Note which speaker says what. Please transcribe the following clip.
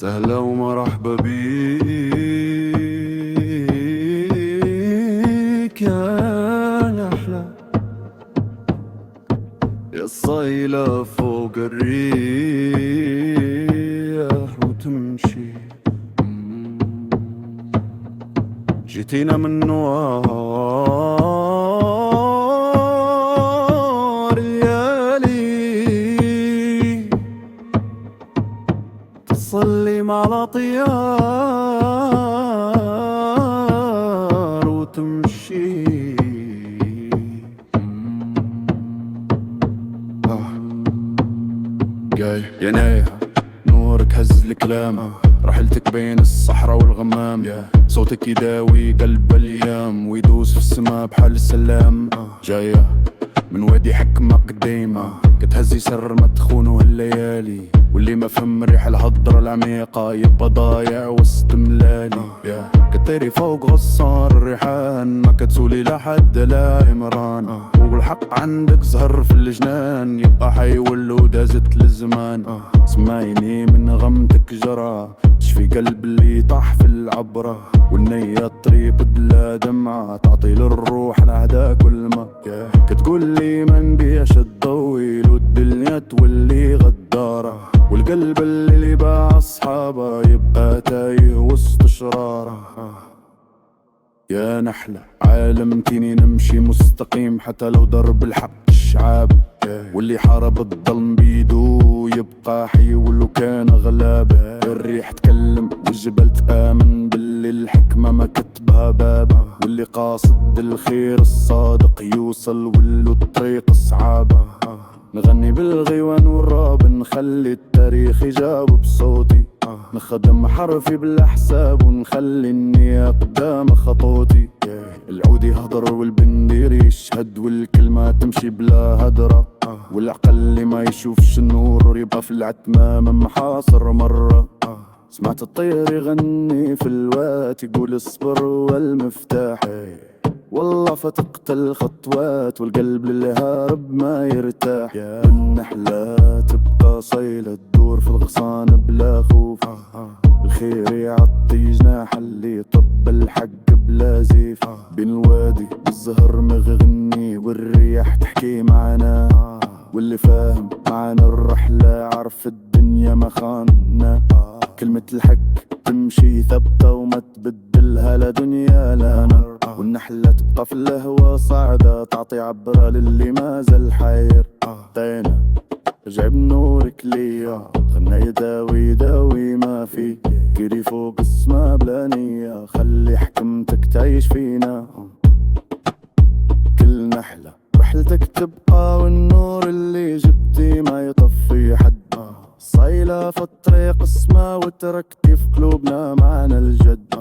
Speaker 1: سهلا ومرحبا بيك يا نحلة، يا الصايلة فوق الريح وتمشي. جيتينا من نوار الليالي، تصلي مع الأطيار وتمشي. جاي يا نايا نورك هز الكلام، رحلتك بين الصحراء والغمام، صوتك يداوي قلب الايام ويدوس في السماء بحال السلام. جاية من وادي حكمة قديمة، كتهزي سر ما تخونه هالليالي، واللي ما فهم ريح الهضرة العميقة يبقى ضايع وسط ملالي. كطيري فوق غصار الريحان، ما كتسولي لحد لا عمران، والحق عندك زهر في الجنان، يبقى حي ولو دازت للزمان. سمعيني من غمتك جرى، تشفي قلب اللي طاح في العبرة، والنية طريق بلا دمعة، تعطي للروح العدا كل ما. كتقول لي ما نبيعش الضويل، والدنيا تولي غدارة، والقلب اللي باع أصحابه يبقى تايه وسط شرارة. يا نحلة عالمتيني نمشي مستقيم، حتى لو ضرب الحق الشعاب، واللي حارب الظلم بيدو يبقى حي ولو كان غلاب. الريح تكلم والجبل تآمن باللي الحكمة ما كتبها باب، واللي قاصد الخير الصادق يوصل ولو الطريق صعابة. نغني بالغيوان والراب، نخلي التاريخ يجاوب بصوتي، نخدم حرفي بلا حساب، ونخلي النية قدام خطوتي. العود يهضر والبندير يشهد، والكلمة تمشي بلا هدرة، والعقل اللي ما يشوفش النور يبقى في العتمة من محاصر مرة. سمعت الطير يغني في الوات، يقول الصبر والمفتاح، والله فتقت الخطوات، والقلب اللي هارب ما يرتاح. النحلة تبقى صيلة تدور في الغصان بلا خوف، الخير يعطي جناح اللي طب الحق بلا زيف. بين الوادي الزهر مغني، والرياح تحكي معنا، واللي فاهم معنا الرحلة عرف الدنيا ما خاننا. كلمة الحق تمشي ثابتة وما تبدلها لا دنيا لا نار، والنحلة تبقى في الهوى صاعدة، تعطي عبرة للي ما زال حير. طينا رجع بنورك ليا، خلنا يداوي ما في، كيري فوق السما بلا نية، خلي حكمتك تعيش فينا. كل نحلة رحلتك تبقى، والنور اللي جبتي ما يطفي حد، صايلة في الطريق اسمه، وتركتي في قلوبنا معنى الجد.